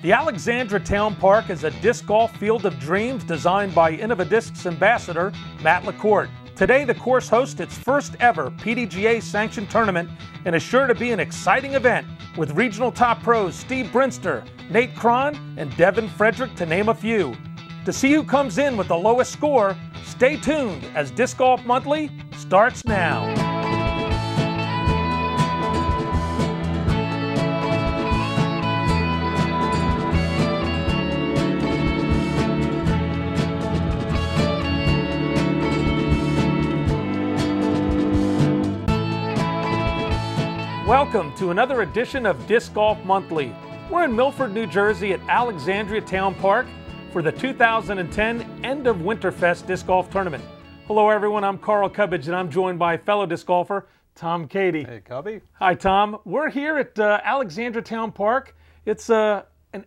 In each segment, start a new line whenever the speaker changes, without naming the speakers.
The Alexandrai Town Park is a disc golf field of dreams designed by Innovadisc's ambassador, Matt LaCourte. Today, the course hosts its first ever PDGA sanctioned tournament and is sure to be an exciting event with regional top pros Steve Brinster, Nate Cron, and Devin Frederick, to name a few. To see who comes in with the lowest score, stay tuned as Disc Golf Monthly starts now. Welcome to another edition of Disc Golf Monthly. We're in Milford, New Jersey at Alexandrai Town Park for the 2010 End of WInterfest Disc Golf Tournament. Hello everyone, I'm Carl Cubbage and I'm joined by fellow disc golfer Tom Cady.
Hey Cubby.
Hi Tom, we're here at Alexandrai Town Park. It's an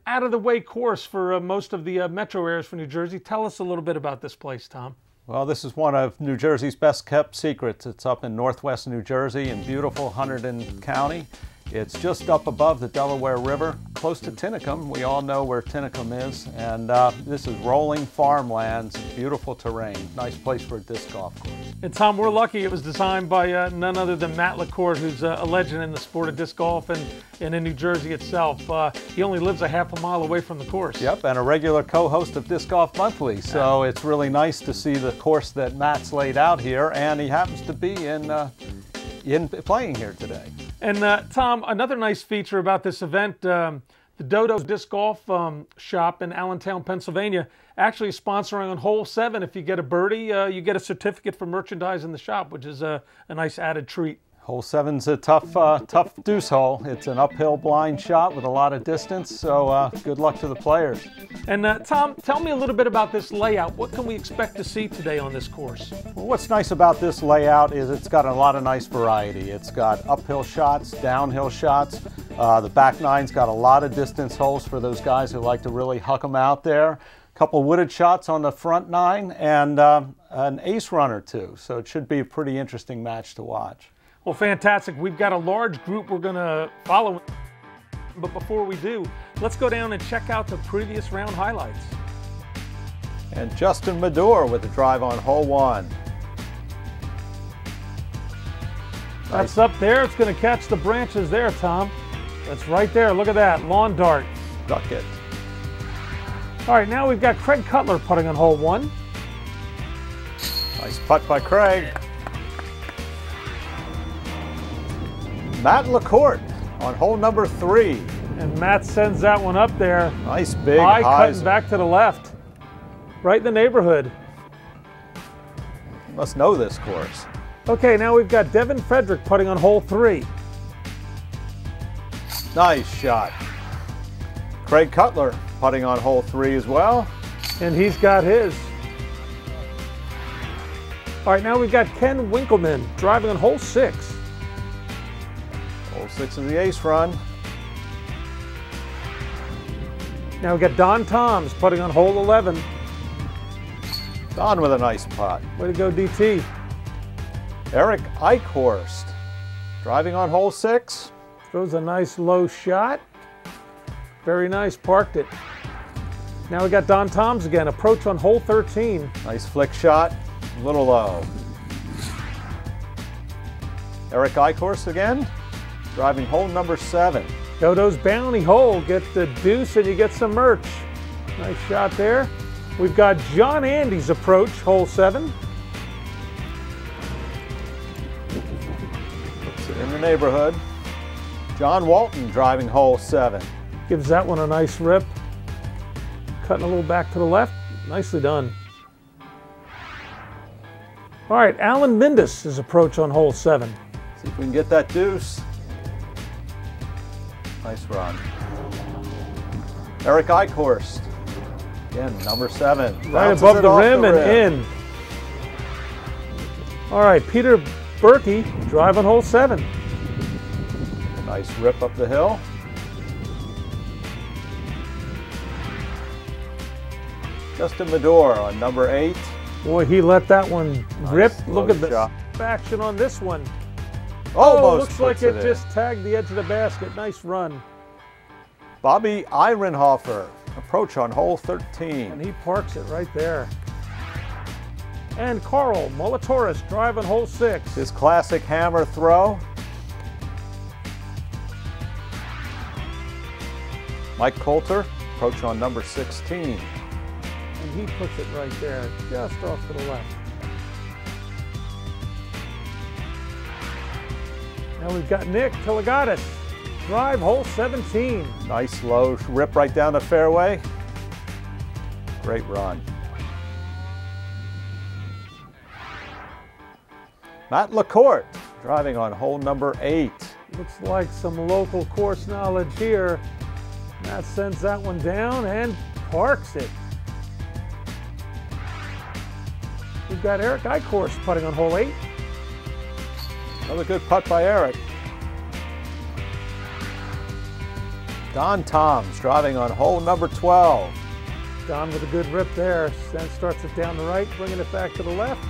out-of-the-way course for most of the metro areas for New Jersey. Tell us a little bit about this place, Tom.
Well, this is one of New Jersey's best kept secrets. It's up in northwest New Jersey in beautiful Hunterdon County. It's just up above the Delaware River, close to Tinicum. We all know where Tinicum is. And this is rolling farmlands, beautiful terrain. Nice place for a disc golf course. And
Tom, we're lucky it was designed by none other than Matt LaCourte, who's a legend in the sport of disc golf and in New Jersey itself. He only lives a half a mile away from the course.
Yep, and a regular co-host of Disc Golf Monthly. So it's really nice to see the course that Matt's laid out here, and he happens to be in playing here today.
And Tom, another nice feature about this event, the Dodo's Disc Golf shop in Allentown, Pennsylvania, actually is sponsoring on hole 7. If you get a birdie, you get a certificate for merchandise in the shop, which is a nice added treat.
Hole 7's a tough deuce hole. It's an uphill blind shot with a lot of distance, so good luck to the players.
And Tom, tell me a little bit about this layout. What can we expect to see today on this course?
Well, what's nice about this layout is it's got a lot of nice variety. It's got uphill shots, downhill shots. The back nine's got a lot of distance holes for those guys who like to really huck them out there. A couple wooded shots on the front nine and an ace run or two. So it should be a pretty interesting match to watch.
Well, fantastic. We've got a large group we're going to follow. But before we do, let's go down and check out the previous round highlights.
And Justin Medore with the drive on hole 1.
That's up there. It's going to catch the branches there, Tom. That's right there. Look at that. Lawn dart.
Duck it.
All right, now we've got Craig Cutler putting on hole 1.
Nice putt by Craig. Matt LaCourte on hole number 3.
And Matt sends that one up there.
Nice big
high
hyzer.
Cutting back to the left. Right in the neighborhood.
You must know this course.
Okay, now we've got Devin Frederick putting on hole 3.
Nice shot. Craig Cutler putting on hole 3 as well.
And he's got his. All right, now we've got Ken Winkleman driving on hole 6.
Hole 6 is the ace run.
Now we've got Don Toms putting on hole 11.
Don with a nice putt.
Way to go, DT.
Eric Eichhorst driving on hole 6.
Throws a nice low shot. Very nice, parked it. Now we got Don Toms again, approach on hole 13.
Nice flick shot, a little low. Eric Eichhorst again, driving hole number 7.
Dodo's bounty hole, get the deuce and you get some merch. Nice shot there. We've got John Andy's approach, hole 7.
It's in the neighborhood. John Walton driving hole 7.
Gives that one a nice rip. Cutting a little back to the left. Nicely done. All right, Alan Mindus is approach on hole 7.
See if we can get that deuce. Nice run. Eric Eichhorst, again, number 7.
Right above the rim and in. All right, Peter Berkey, drive on hole 7.
Nice rip up the hill. Justin Medore on number 8.
Boy, he let that one rip. Look at the
shot.
action on this one.
Almost
looks like it
in.
just tagged the edge of the basket. Nice run.
Bobby Ihrenhofer, approach on hole 13.
And he parks it right there. And Carl Molitoris drive on hole 6.
His classic hammer throw. Mike Coulter, approach on number 16.
And he puts it right there, just off to the left. Now we've got Nick Tiligatis, drive hole 17.
Nice low rip right down the fairway. Great run. Matt LaCourte, driving on hole number 8.
Looks like some local course knowledge here. Matt sends that one down and parks it. We've got Eric Eichhorst putting on hole 8.
Another good putt by Eric. Don Toms driving on hole number 12.
Don with a good rip there. Then starts it down the right, bringing it back to the left.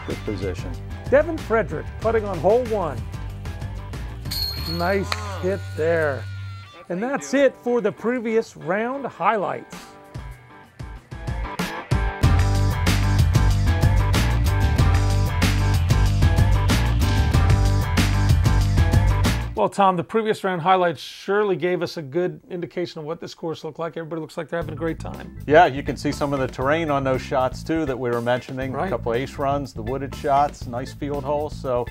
Good position.
Devin Frederick putting on hole 1. Nice hit there. And that's it for the previous round highlights. Well, Tom, the previous round highlights surely gave us a good indication of what this course looked like. Everybody looks like they're having a great time.
Yeah, you can see some of the terrain on those shots too that we were mentioning.
Right.
A couple ace runs, the wooded shots, nice field holes. So,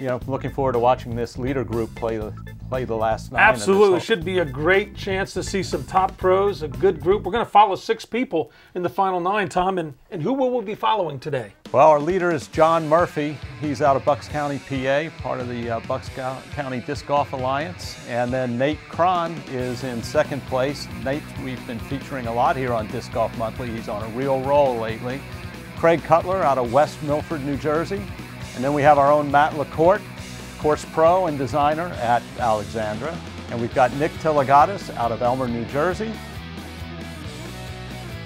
you know, looking forward to watching this leader group play the last 9.
Absolutely. Should be a great chance to see some top pros, a good group. We're going to follow 6 people in the final 9, Tom. And who will we be following today?
Well, our leader is John Murphy. He's out of Bucks County, PA, part of the Bucks County Disc Golf Alliance. And then Nate Cron is in 2nd place. Nate, we've been featuring a lot here on Disc Golf Monthly. He's on a real roll lately. Craig Cutler out of West Milford, New Jersey. And then we have our own Matt LaCourte, course pro and designer at Alexandra. And we've got Nick Tiligatis out of Elmer, New Jersey.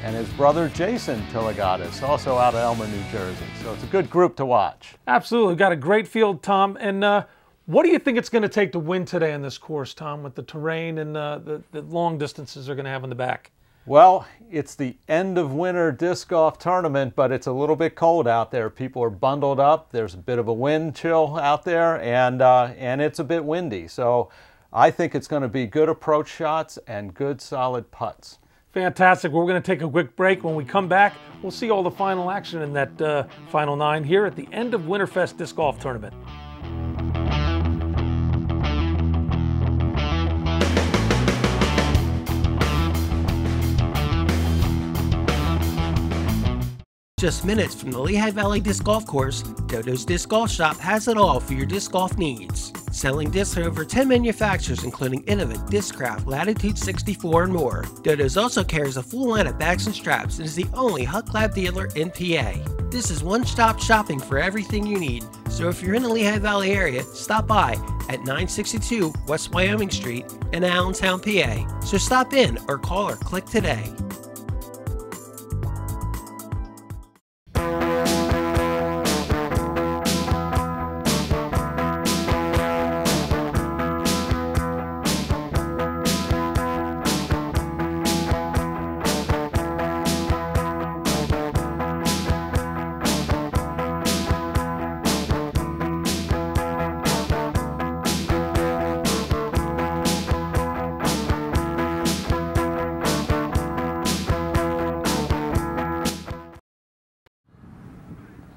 And his brother Jason Tiligatis, also out of Elmer, New Jersey. So it's a good group to watch.
Absolutely. Got a great field, Tom. And what do you think it's going to take to win today on this course, Tom, with the terrain and the long distances they're going to have in the back?
Well, it's the end of winter disc golf tournament, but it's a little bit cold out there. People are bundled up. There's a bit of a wind chill out there, and it's a bit windy. So I think it's going to be good approach shots and good solid putts.
Fantastic. We're going to take a quick break. When we come back, we'll see all the final action in that final 9 here at the End of WINTERFest Disc Golf Tournament.
Just minutes from the Lehigh Valley Disc Golf Course, Dodo's Disc Golf Shop has it all for your disc golf needs. Selling discs from over 10 manufacturers including Innova, Discraft, Latitude 64, and more. Dodo's also carries a full line of bags and straps and is the only Huck Lab dealer in PA. This is one-stop shopping for everything you need, so if you're in the Lehigh Valley area, stop by at 962 West Wyoming Street in Allentown, PA. So stop in or call or click today.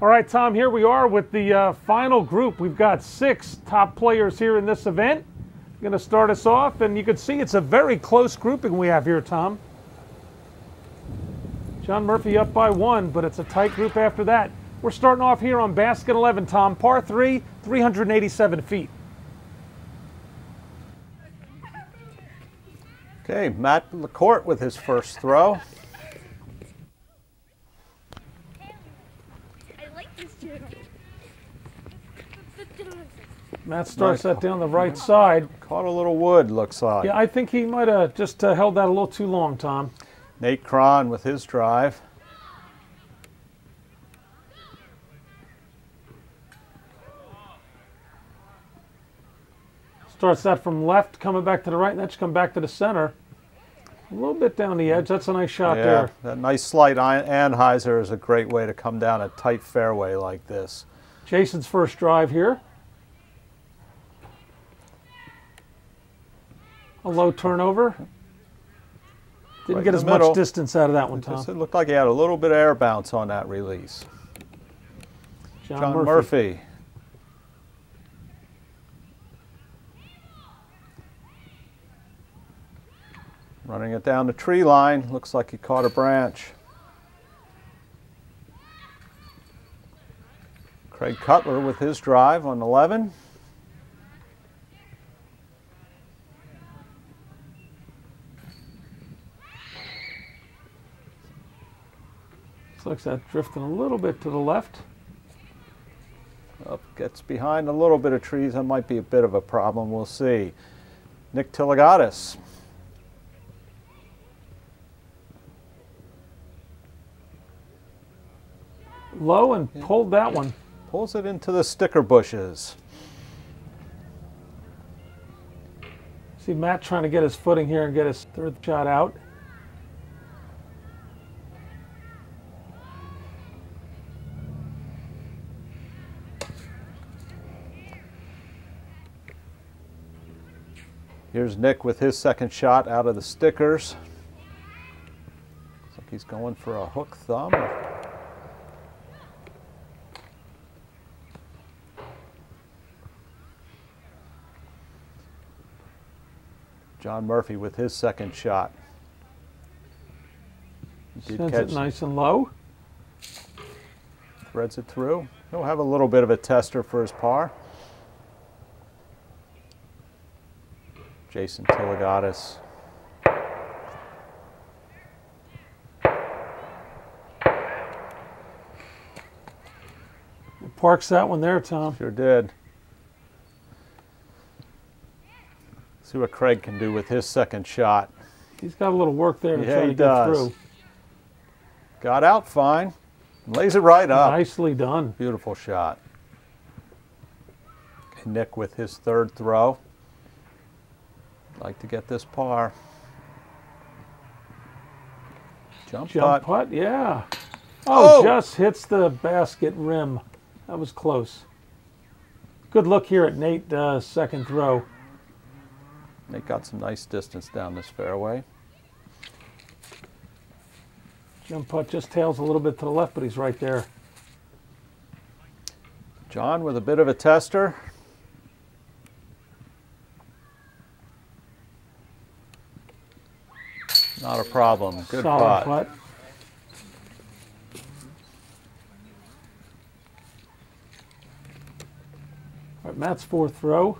All right, Tom, here we are with the final group. We've got 6 top players here in this event. I'm going to start us off, and you can see it's a very close grouping we have here, Tom. John Murphy up by 1, but it's a tight group after that. We're starting off here on basket 11, Tom. Par 3, 387 feet.
Okay, Matt LaCourte with his first throw.
Matt starts that down the right side.
Caught a little wood, looks like.
Yeah, I think he might have just held that a little too long, Tom.
Nate Cron with his drive.
Starts that from left, coming back to the right, and that should come back to the center. A little bit down the edge. That's a nice shot there.
That nice slight anhyzer is a great way to come down a tight fairway like this.
Jason's first drive here. A low turnover. Didn't
Right
get as much distance out of that one, Tom.
It looked like he had a little bit of air bounce on that release. John Murphy. Running it down the tree line. Looks like he caught a branch. Craig Cutler with his drive on 11.
Looks like that drifting a little bit to the left.
Up, gets behind a little bit of trees. That might be a bit of a problem. We'll see. Nick Tiligatis.
Low and pulled that one.
Pulls it into the sticker bushes.
See Matt trying to get his footing here and get his third shot out.
Here's Nick with his second shot out of the stickers. Looks like he's going for a hook thumb. John Murphy with his second shot.
Sends it nice and low.
Threads it through. He'll have a little bit of a tester for his par. Jason Tiligatis.
Parks that one there, Tom.
Sure did. See what Craig can do with his second shot.
He's got a little work there to try to
get
through.
Got out fine. Lays it right up.
Nicely done.
Beautiful shot. And Nick with his third throw. Like to get this par. Jump putt,
yeah. Oh, just hits the basket rim. That was close. Good look here at Nate, second throw.
Nate got some nice distance down this fairway.
Jump putt just tails a little bit to the left, but he's right there.
John with a bit of a tester. Not a problem. Good
Solid
putt.
All right, Matt's fourth throw.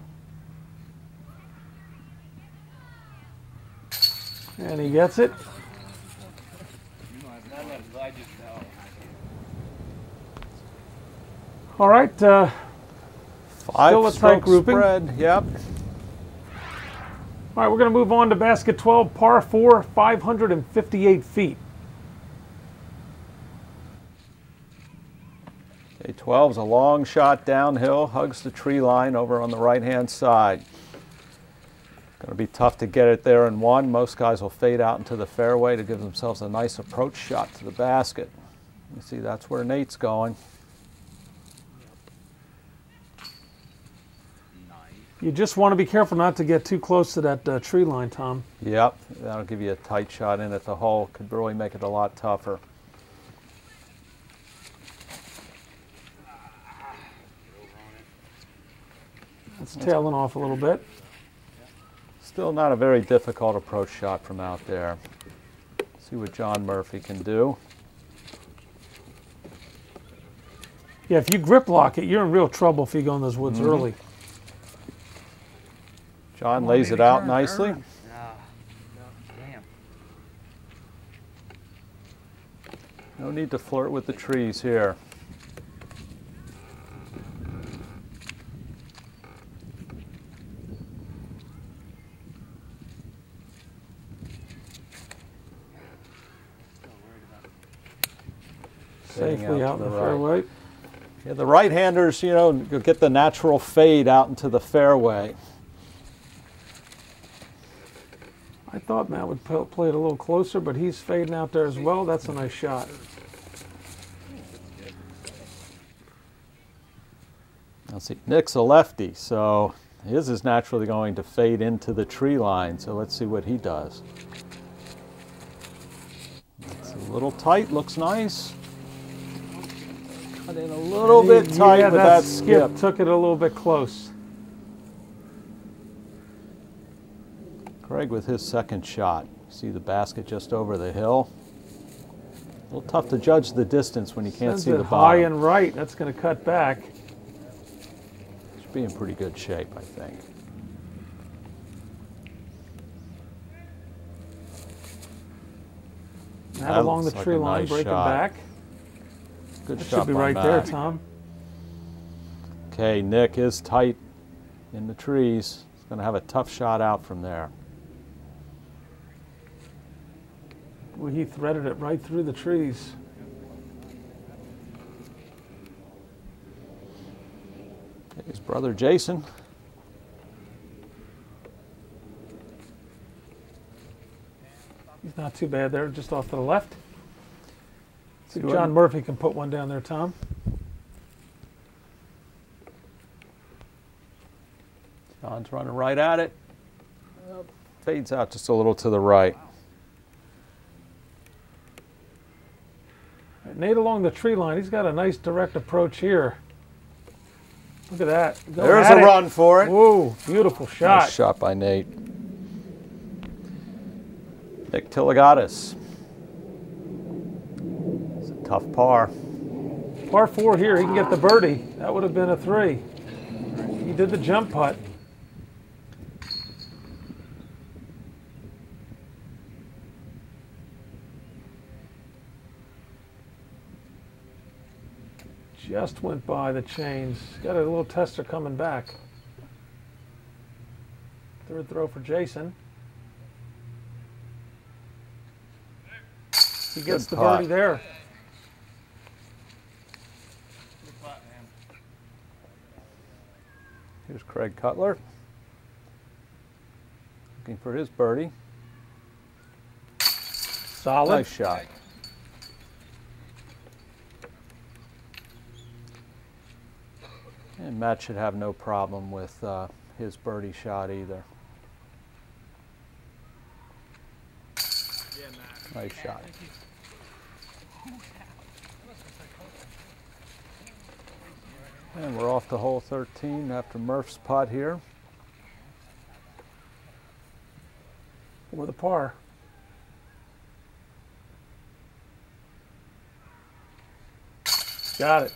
And he gets it. All right.
Five
still a tight grouping.
Spread. Yep.
All right, we're going to move on to basket 12, par 4, 558 feet.
Okay, 12's a long shot downhill, hugs the tree line over on the right-hand side. Going to be tough to get it there in one. Most guys will fade out into the fairway to give themselves a nice approach shot to the basket. You see, that's where Nate's going.
You just want to be careful not to get too close to that tree line, Tom.
Yep, that'll give you a tight shot in at the hole. Could really make it a lot tougher.
It's tailing off a little bit.
Still not a very difficult approach shot from out there. See what John Murphy can do.
Yeah, if you grip lock it, you're in real trouble if you go in those woods early.
John lays it out nicely. No need to flirt with the trees here.
Safely out in the fairway.
Yeah, the right-handers, you know, you'll get the natural fade out into the fairway.
thought Matt would play it a little closer, but he's fading out there as well. That's a nice shot.
Let's see, Nick's a lefty, so his is naturally going to fade into the tree line. So let's see what he does. It's a little tight, looks nice. Cut in a little bit tight,
yeah,
but that skip
took it a little bit close.
Craig with his second shot. See the basket just over the hill. A little tough to judge the distance when you can't see the bottom.
High and right, that's going to cut back.
Should be in pretty good shape, I think.
That along the tree line, breaking back.
Good
that
shot.
Should be right there, Tom.
Okay, Nick is tight in the trees. He's going to have a tough shot out from there.
Well, he threaded it right through the trees.
His brother Jason.
He's not too bad there, just off to the left. See if John Murphy can put one down there, Tom.
John's running right at it. Fades out just a little to the right.
Nate along the tree line, he's got a nice direct approach here. Look at that.
There's a run for it.
Whoa, beautiful shot.
Nice shot by Nate. Nick Tiligatis. It's a tough par.
Par 4 here, he can get the birdie. That would have been a 3. He did the jump putt. Just went by the chains. Got a little tester coming back. Third throw for Jason. He gets the birdie there.
Here's Craig Cutler. Looking for his birdie.
Solid.
Nice shot. And Matt should have no problem with his birdie shot either. Nice shot. And we're off to hole 13 after Murph's putt here.
With a par. Got it.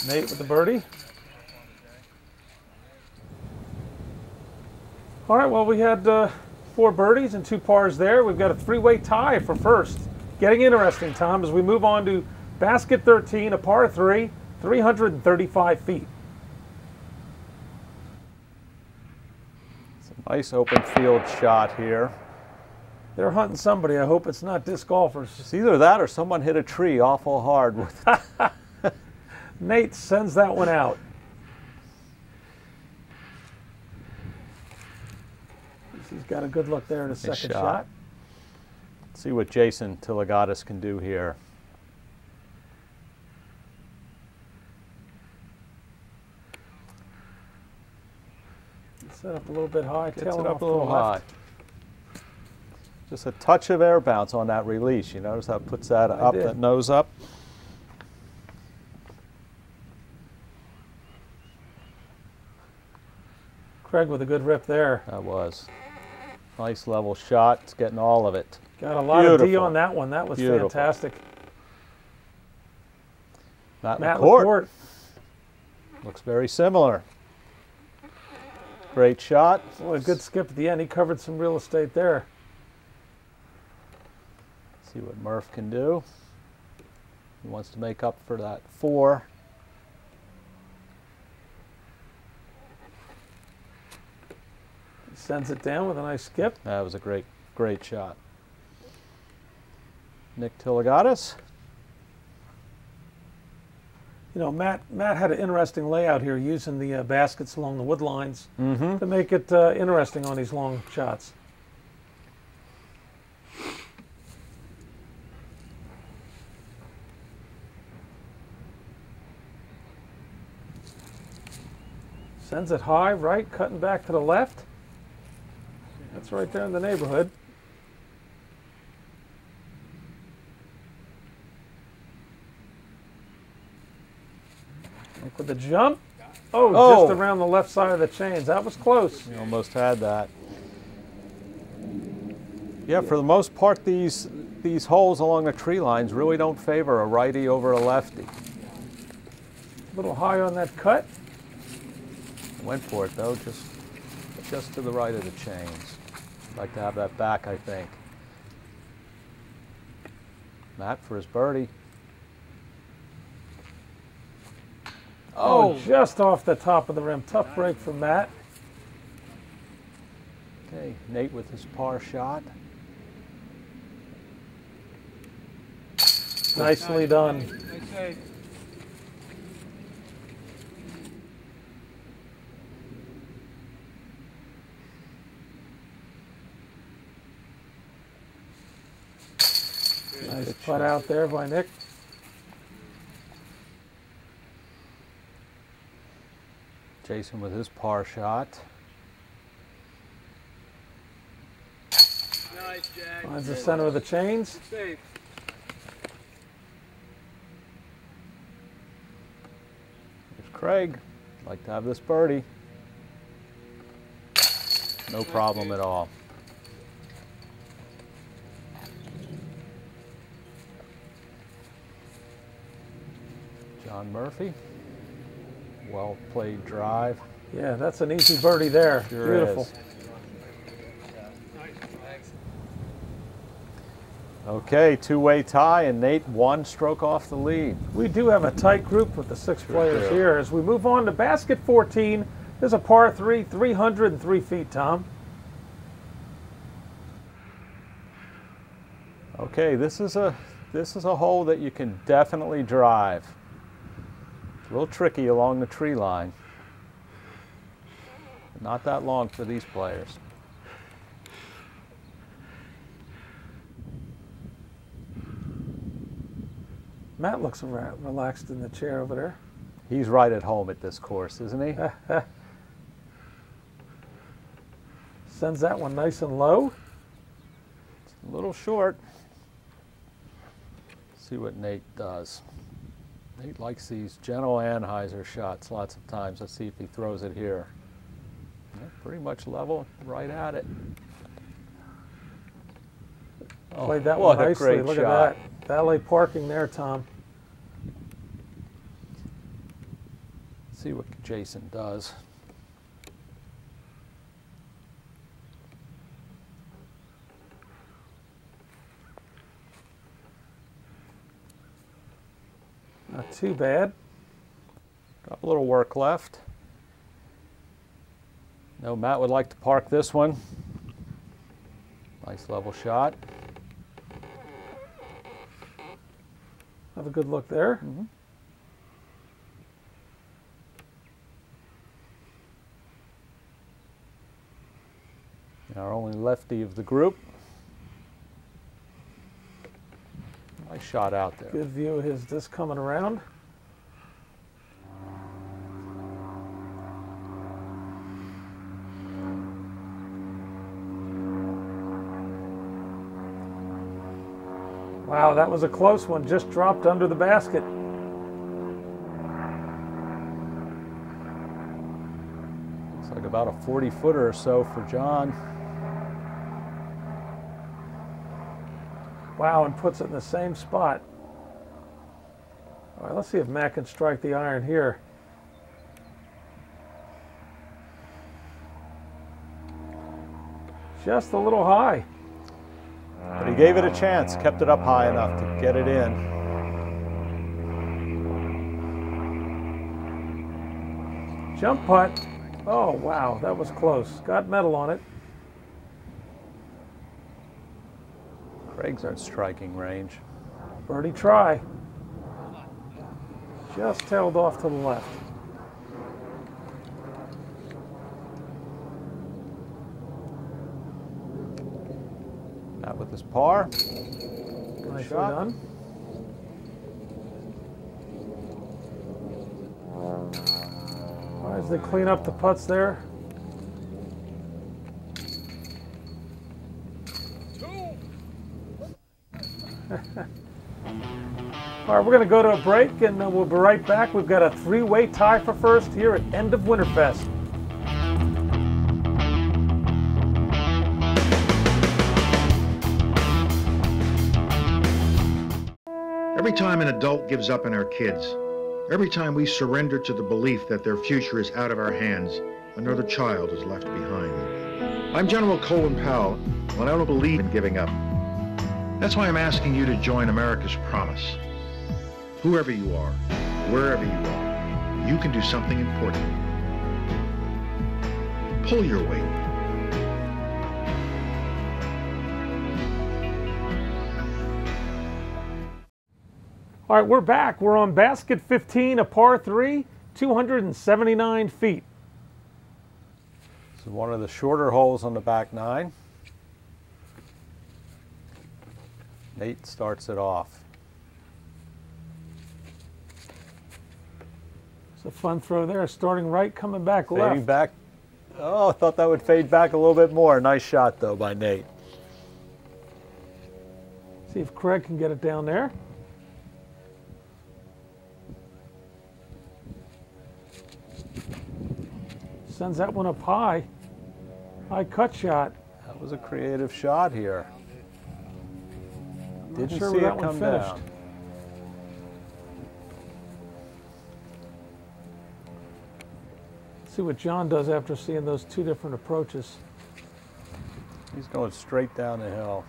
Nate with the birdie. All right, well, we had 4 birdies and 2 pars there. We've got a 3-way tie for first. Getting interesting, Tom, as we move on to basket 13, a par 3, 335 feet.
It's a nice open field shot here.
They're hunting somebody. I hope it's not disc golfers.
It's either that or someone hit a tree awful hard with it.
Nate sends that one out. He's got a good look there in his second shot.
Let's see what Jason Tiligatis can do here.
Set up a little bit high,
Gets
tailing
it
off
up a little high. Just a touch of air bounce on that release. You notice how it puts that up, that nose up?
Craig with a good rip there.
That was. Nice level shot. It's getting all of it.
Got a lot of D on that one. That was fantastic.
Matt
LaCourt.
Looks very similar. Great shot.
Well, a good skip at the end. He covered some real estate there.
See what Murph can do. He wants to make up for that 4.
He sends it down with a nice skip.
That was a great shot. Nick Tiligatis.
You know, Matt had an interesting layout here using the baskets along the wood lines to make it interesting on these long shots. Sends it high, right, cutting back to the left. That's right there in the neighborhood. Look with the jump. Oh, just around the left side of the chains. That was close.
You almost had that. Yeah, for the most part, these holes along the tree lines really don't favor a righty over a lefty.
A little high on that cut.
Went for it though, just to the right of the chains. Like to have that back, I think. Matt for his birdie.
Oh, just off the top of the rim. Tough break from Matt.
Okay, Nate with his par shot.
Nicely done. Nice putt out there by Nick.
Jason with his par shot.
Nice, Jack.
Finds the center of the chains.
Safe.
There's Craig. Like to have this birdie. No problem at all. John Murphy. Well played drive.
Yeah, that's an easy birdie there.
Sure
Beautiful.
is. Okay, two-way tie, and Nate 1 stroke off the lead.
We do have a tight group with the 6 players here. As we move on to basket 14, there's a par 3, 303 feet, Tom.
Okay, this is a hole that you can definitely drive. A little tricky along the tree line. Not that long for these players.
Matt looks relaxed in the chair over there.
He's right at home at this course, isn't he?
Sends that one nice and low.
It's a little short. See what Nate does. Nate likes these gentle Anheuser shots lots of times. Let's see if he throws it here. Yeah, pretty much level, right at it.
Played that one nicely. Look
shot.
at that. Valet parking there, Tom.
See what Jason does.
Not too bad.
Got a little work left. No, Matt would like to park this one. Nice level shot.
Have a good look there.
Mm-hmm. Our only lefty of the group. Nice shot out there.
Good view of his disc coming around. Wow, that was a close one. Just dropped under the basket.
Looks like about a 40-footer or so for John.
Wow, and puts it in the same spot. All right, let's see if Matt can strike the iron here. Just a little high.
But he gave it a chance, kept it up high enough to get it in.
Jump putt. Oh, wow, that was close. Got metal on it.
Craig's at striking range.
Birdie try. Just tailed off to the left.
That with his par.
Nicely
shot.
done. As they clean up the putts there. All right, we're going to go to a break, and we'll be right back. We've got a three-way tie for first here at End of WInterfest.
Every time an adult gives up on our kids, every time we surrender to the belief that their future is out of our hands, another child is left behind. I'm General Colin Powell, and I don't believe in giving up. That's why I'm asking you to join America's Promise. Whoever you are, wherever you are, you can do something important. Pull your weight.
All right, we're back. We're on basket 15, a par 3, 279 feet.
This is one of the shorter holes on the back nine. Nate starts it off.
It's a fun throw there, starting right, coming back left.
Fading back. Oh, I thought that would fade back a little bit more. Nice shot, though, by Nate.
See if Craig can get it down there. Sends that one up high. High cut shot.
That was a creative shot here. Didn't
sure
see
where
it
that one
come
finished.
down.
See what John does after seeing those two different approaches.
He's going straight down the hill.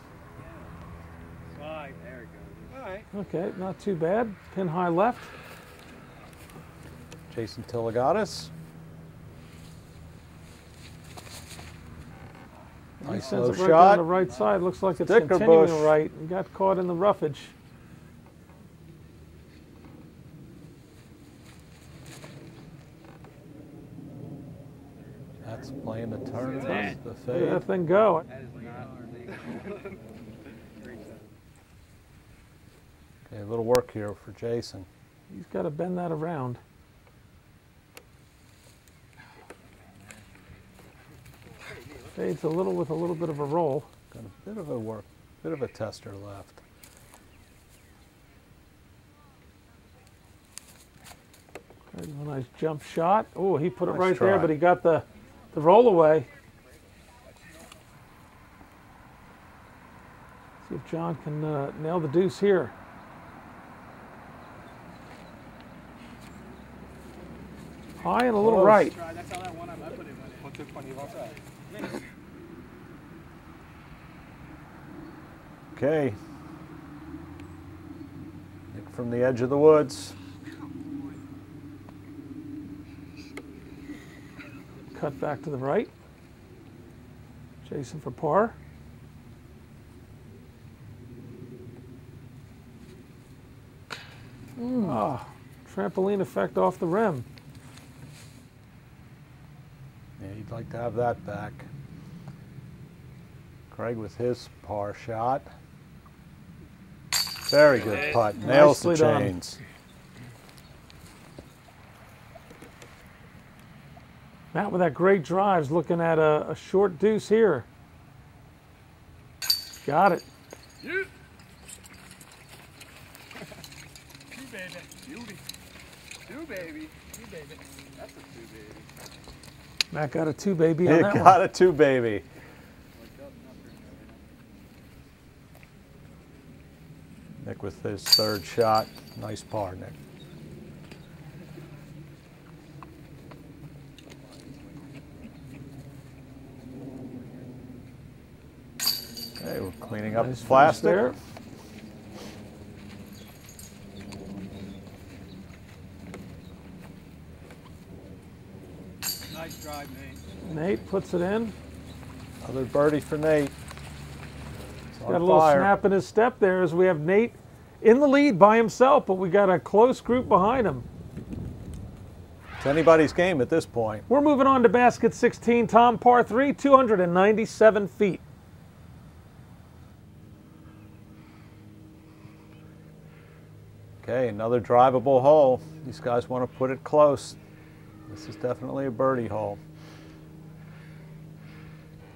Slide, there it goes. All right.
Okay, not too bad. Pin high left.
Jason Tiligatis.
He
Nice
sends
low
it right
shot.
down the right side. Looks like it's
Sticker
continuing
bush.
right. And got caught in the roughage.
That's playing the turn. The
Look at
fade.
that thing go.
That is not legal. Great shot.
Okay, a little work here for Jason.
He's got to bend that around. Fades a little with a little bit of a roll.
Got a bit of a work, bit of a tester left.
There's a nice jump shot. Oh, he put it
Nice
right there,
try.
but he got the roll away. See if John can nail the deuce here. High and a little
Close.
right.
That's how that one I put it with. What's it funny about that?
Okay. Nick from the edge of the woods.
Cut back to the right. Jason for par. Ah, trampoline effect off the rim.
Yeah, you'd like to have that back. Craig with his par shot. Very good putt. Nails the
Nicely done.
chains.
Matt with that great drive's looking at a short deuce here. Got it.
Two, baby. Beauty. Two, baby. Two, baby. That's a two, baby.
Matt got a two baby on
He
that
got
one.
a two, baby. Nick with his third shot. Nice par, Nick. Okay, we're cleaning up
Nice
the
finish
plastic.
there.
Nice drive, Nate.
Nate puts it in.
Another birdie for Nate. It's
Got a
on
little
fire.
snap in his step there as we have Nate in the lead by himself, but we got a close group behind him.
It's anybody's game at this point.
We're moving on to basket 16, Tom, par 3, 297 feet.
Okay, another drivable hole. These guys want to put it close. This is definitely a birdie hole.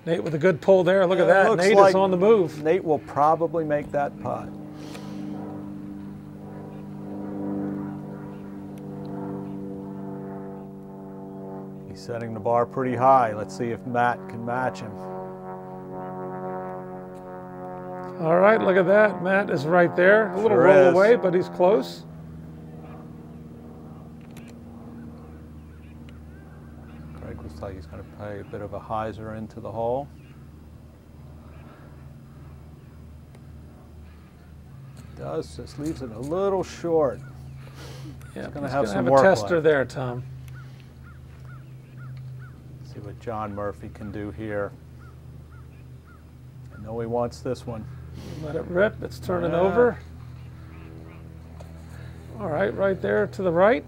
Nate with a good pull there. Look at that. Nate is on the move.
Nate will probably make that putt. He's setting the bar pretty high. Let's see if Matt can match him.
All right, look at that. Matt is right there. A little roll away, but he's close.
Craig looks like he's going to play a bit of a hyzer into the hole. He does, just leaves it a little short.
Yeah,
he's going to have some
a
work
tester
left
there, Tom.
See what John Murphy can do here. I know he wants this one.
Let it rip. It's turning over. All right, right there to the right.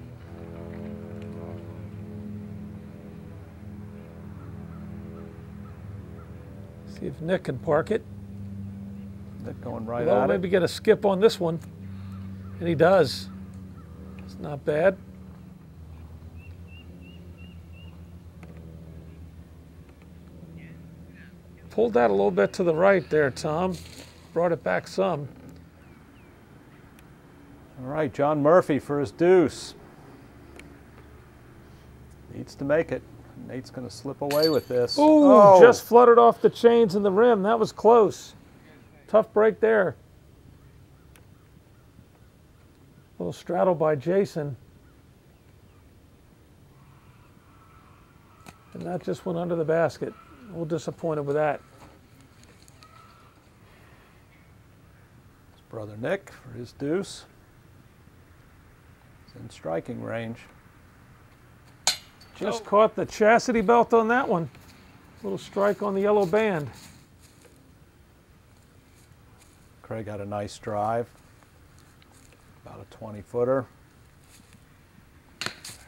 See if Nick can park it.
Nick going right
Well,
at
maybe
it.
get a skip on this one. And he does. It's not bad. Pulled that a little bit to the right there, Tom. Brought it back some.
All right, John Murphy for his deuce. Needs to make it. Nate's going to slip away with this.
Ooh, just fluttered off the chains and the rim. That was close. Tough break there. A little straddle by Jason. And that just went under the basket. A little disappointed with that.
His brother Nick for his deuce. He's in striking range.
Just caught the chastity belt on that one. Little strike on the yellow band.
Craig got a nice drive. About a 20-footer.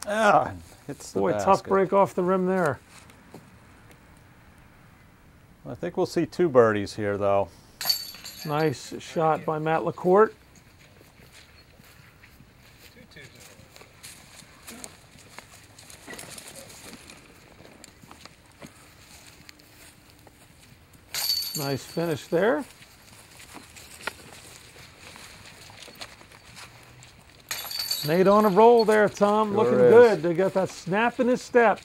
Ah, hits the
Boy,
basket.
tough break off the rim there.
I think we'll see two birdies here, though.
Nice shot by Matt LaCourte. Nice finish there. Nate on a roll there, Tom.
Sure
Looking
is.
good. They got that snap in his step.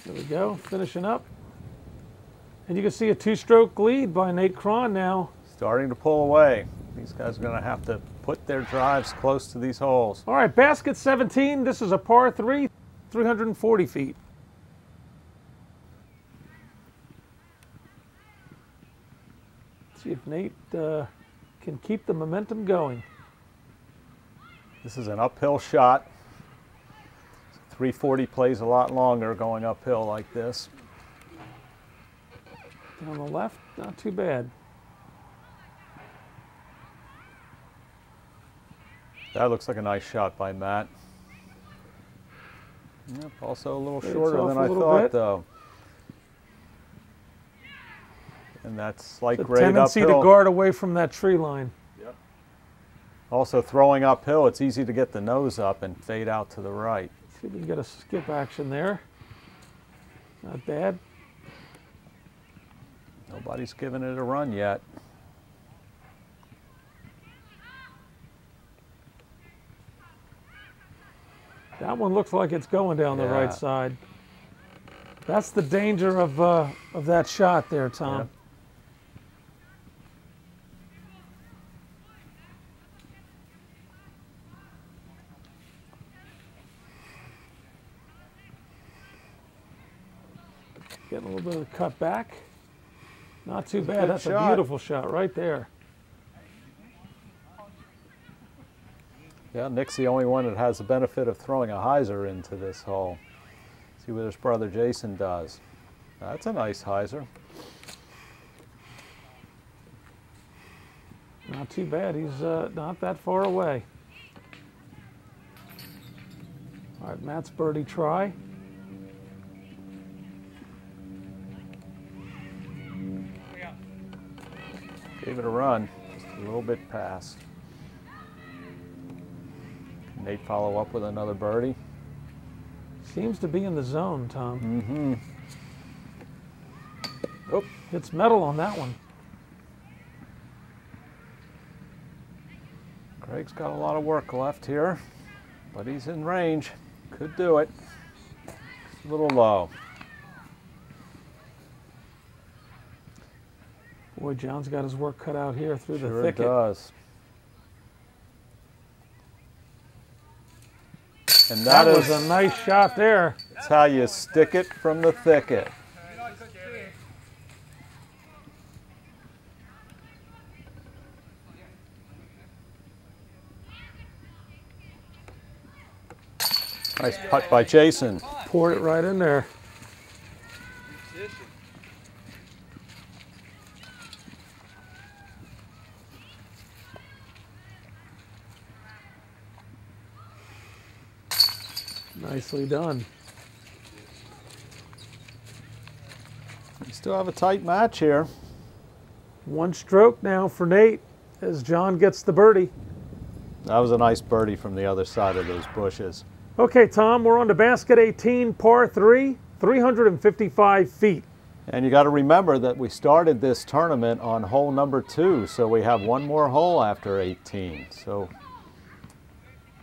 There we go, finishing up. And you can see a two-stroke lead by Nate Cron now.
Starting to pull away. These guys are going to have to put their drives close to these holes.
All right, basket 17. This is a par 3, 340 feet. See if Nate can keep the momentum going.
This is an uphill shot. 340 plays a lot longer going uphill like this.
And on the left, not too bad.
That looks like a nice shot by Matt. Yep, also a little shorter than I thought, though. And that's slight grade uphill.
Tendency to guard away from that tree line.
Yep. Also throwing uphill, it's easy to get the nose up and fade out to the right.
See if we can get a skip action there. Not bad.
Nobody's given it a run yet.
That one looks like it's going down the right side. That's the danger of that shot there, Tom.
Yep.
Getting a little bit of a cut back. Not too bad. That's
shot.
a beautiful shot right there.
Yeah, Nick's the only one that has the benefit of throwing a hyzer into this hole. See what his brother Jason does. That's a nice hyzer.
Not too bad. He's not that far away. All right, Matt's birdie try.
Gave it a run, just a little bit past. Can Nate follow up with another birdie?
Seems to be in the zone, Tom.
Oh,
Hits metal on that one.
Craig's got a lot of work left here, but he's in range. Could do it. It's a little low.
Boy, John's got his work cut out here through the
Sure
thicket.
does. And
That was a nice shot there.
that's how you stick it from the thicket. Nice putt by Jason.
Poured it right in there. Nicely done.
We still have a tight match here.
One stroke now for Nate as John gets the birdie.
That was a nice birdie from the other side of those bushes.
Okay, Tom, we're on to basket 18, par 3, 355 feet.
And you got to remember that we started this tournament on hole number 2, so we have one more hole after 18. So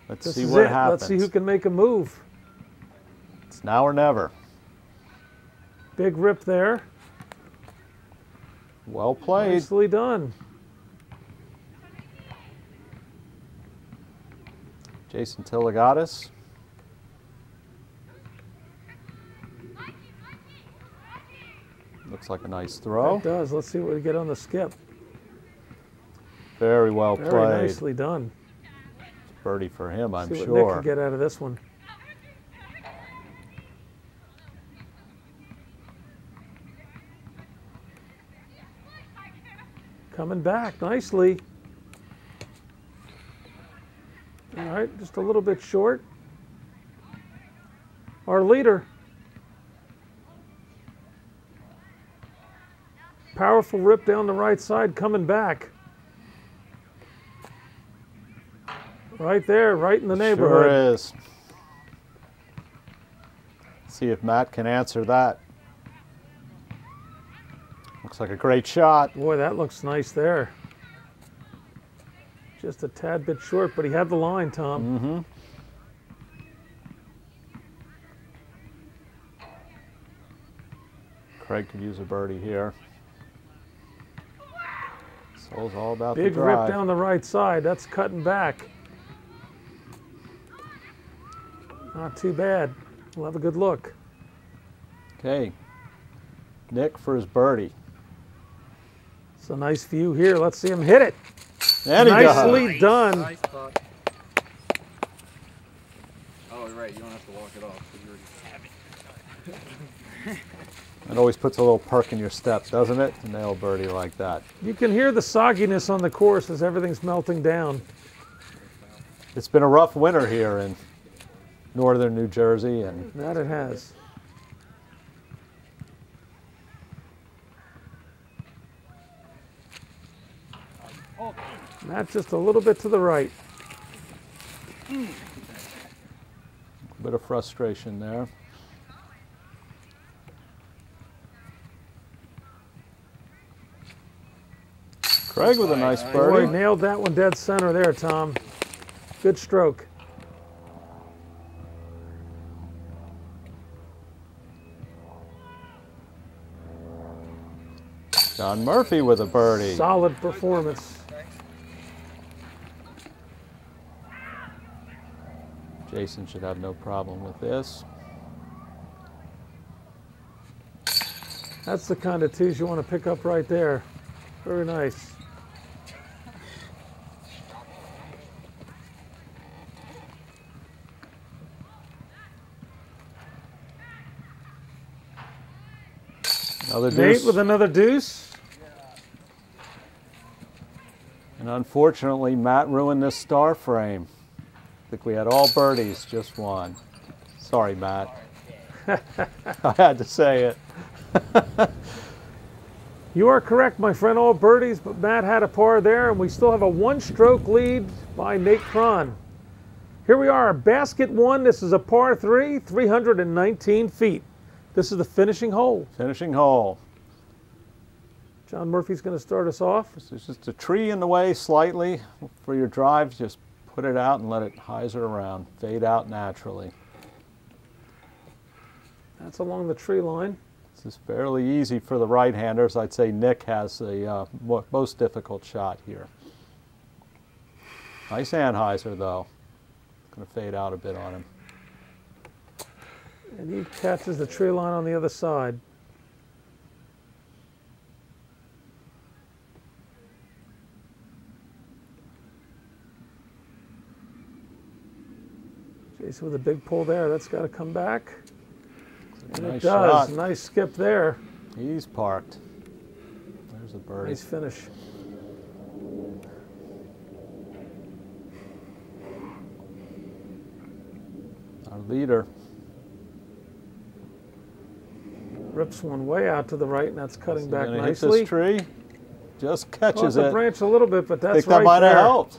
let's
This
see
is
what
it.
happens.
Let's see who can make a move.
It's now or never.
Big rip there.
Well played.
Nicely done.
Jason Tiligatis. Looks like a nice throw.
It does. Let's see what we get on the skip.
Very well
Very
played.
nicely done.
Birdie for him, I'm
See what Nick
sure.
can get out of this one. Coming back nicely. All right, just a little bit short. Our leader. Powerful rip down the right side, coming back. Right there, right in the neighborhood.
Sure is. See if Matt can answer that. Looks like a great shot.
Boy, that looks nice there. Just a tad bit short, but he had the line, Tom.
Craig could use a birdie here. Soul's all about
Big
the drive.
rip down the right side. That's cutting back. Not too bad. We'll have a good look.
Okay. Nick for his birdie.
It's a nice view here. Let's see him hit it.
And he
Nicely
does.
done.
Nice putt. Oh, you're right. You don't have to walk it off. You already have it.
It always puts a little perk in your step, doesn't it? To nail a birdie like that.
You can hear the sogginess on the course as everything's melting down.
It's been a rough winter here in northern New Jersey, and
That it has. Matt just a little bit to the right.
a bit of frustration there. Craig with a nice
Boy,
birdie.
nailed that one dead center there, Tom. Good stroke.
John Murphy with a birdie.
Solid performance.
Jason should have no problem with this.
That's the kind of twos you want to pick up right there. Very nice.
Another
Nate
deuce.
with another deuce.
And unfortunately, Matt ruined this star frame. I think we had all birdies, just one. Sorry, Matt. I had to say it.
You are correct, my friend, all birdies, but Matt had a par there, and we still have a one-stroke lead by Nate Cron. Here we are, basket one. This is a par 3, 319 feet. This is the finishing hole.
Finishing hole.
John Murphy's going to start us off.
This is just a tree in the way slightly for your drive. Just put it out and let it hyzer around, fade out naturally.
That's along the tree line.
This is fairly easy for the right-handers. I'd say Nick has the most difficult shot here. Nice anhyzer, though. Going to fade out a bit on him.
And he catches the tree line on the other side. Jason with a big pull there. That's got to come back. And
nice
it does.
shot.
Nice skip there.
He's parked. There's a birdie.
Nice finish.
Our leader.
Rips one way out to the right, and that's cutting back
Hit
nicely.
this tree. Just catches
Off the
it.
branch a little bit, but that's
I think
right
that might
there.
have helped.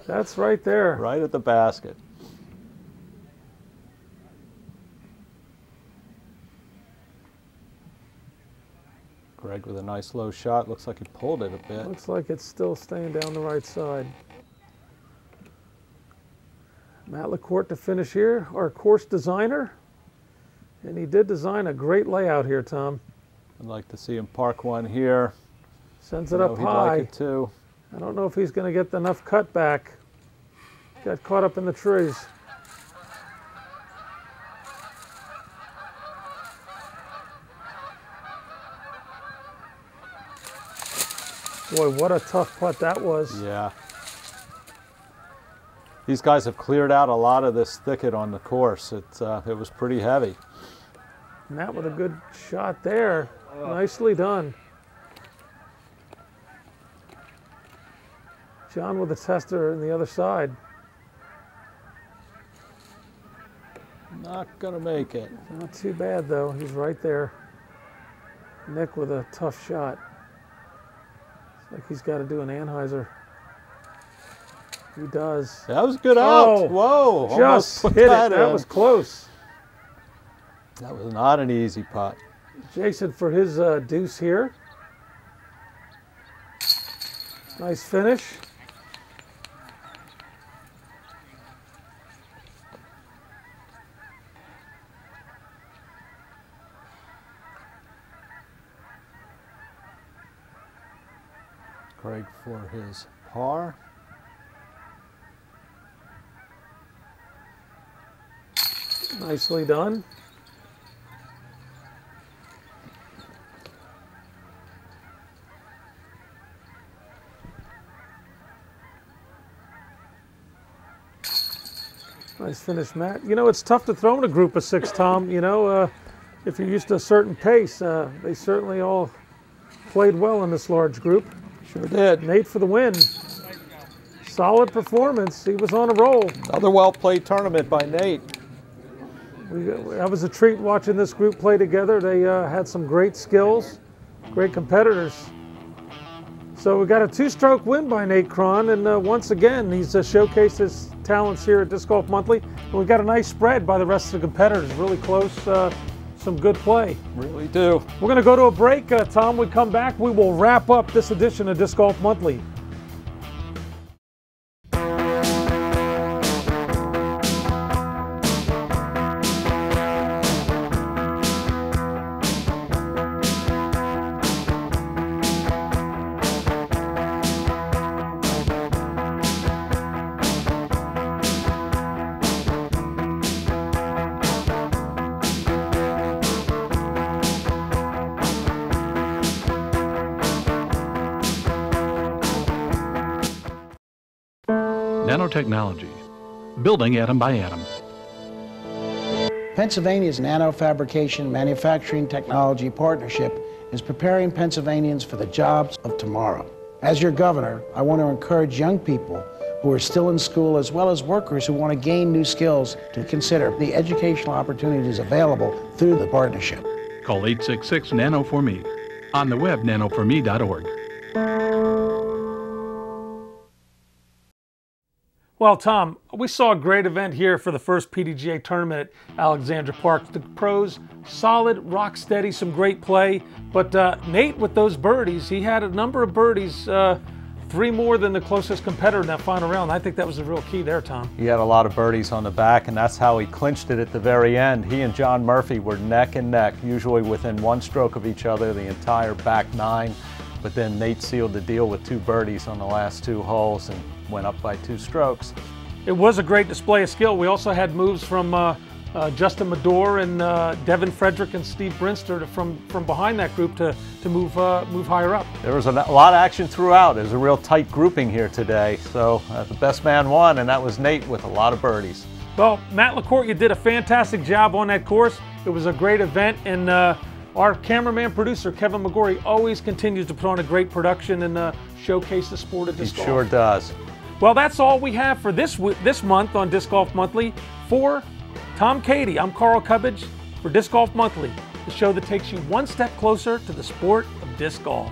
That's right there.
Right at the basket. Greg with a nice low shot. Looks like he pulled it a bit.
Looks like it's still staying down the right side. Matt LaCourte to finish here, our course designer. And he did design a great layout here, Tom.
I'd like to see him park one here.
Sends it up
He'd
high.
like it too.
I don't know if he's going to get enough cut back. Got caught up in the trees. Boy, what a tough putt that was.
Yeah. These guys have cleared out a lot of this thicket on the course. It was pretty heavy.
Matt with a good shot there. Nicely done. John with a tester on the other side.
Not gonna make it.
Not too bad though, he's right there. Nick with a tough shot. It's like he's got to do an anhyzer. He does.
That was a good out.
Oh,
whoa.
Just
almost put
hit it.
that
That
in.
was close.
That was not an easy putt.
Jason for his deuce here. Nice finish.
Craig for his par.
Nicely done. Nice finish, Matt. You know, it's tough to throw in a group of 6, Tom. You know, if you're used to a certain pace, they certainly all played well in this large group.
Sure did.
Nate for the win. Solid performance. He was on a roll.
Another well-played tournament by Nate.
That was a treat watching this group play together. They had some great skills, great competitors. So we got a 2-stroke win by Nate Cron, and once again, he's showcased his talents here at Disc Golf Monthly. And we got a nice spread by the rest of the competitors. Really close, some good play.
Really do.
We're going to go to a break. Tom, we come back, we will wrap up this edition of Disc Golf Monthly.
Nanotechnology, building atom by atom.
Pennsylvania's Nanofabrication Manufacturing Technology Partnership is preparing Pennsylvanians for the jobs of tomorrow. As your governor, I want to encourage young people who are still in school, as well as workers who want to gain new skills, to consider the educational opportunities available through the partnership.
Call 866-NANO-4ME. On the web, nano4me.org.
Well, Tom, we saw a great event here for the first PDGA tournament at Alexandrai Park. The pros, solid, rock steady, some great play. But Nate, with those birdies, he had a number of birdies, 3 more than the closest competitor in that final round. I think that was the real key there, Tom.
He had a lot of birdies on the back, and that's how he clinched it at the very end. He and John Murphy were neck and neck, usually within 1 stroke of each other the entire back 9. But then Nate sealed the deal with 2 birdies on the last 2 holes and went up by 2 strokes.
It was a great display of skill. We also had moves from Justin Medore and Devin Frederick and Steve Brinster from behind that group to move higher up.
There was a lot of action throughout. It was a real tight grouping here today. So the best man won, and that was Nate with a lot of birdies.
Well, Matt LaCourte, you did a fantastic job on that course. It was a great event, and our cameraman producer, Kevin McGorry, always continues to put on a great production and showcase the sport of disc golf.
He sure does.
Well, that's all we have for this month on Disc Golf Monthly. For Tom Cady, I'm Carl Cubbage for Disc Golf Monthly, the show that takes you one step closer to the sport of disc golf.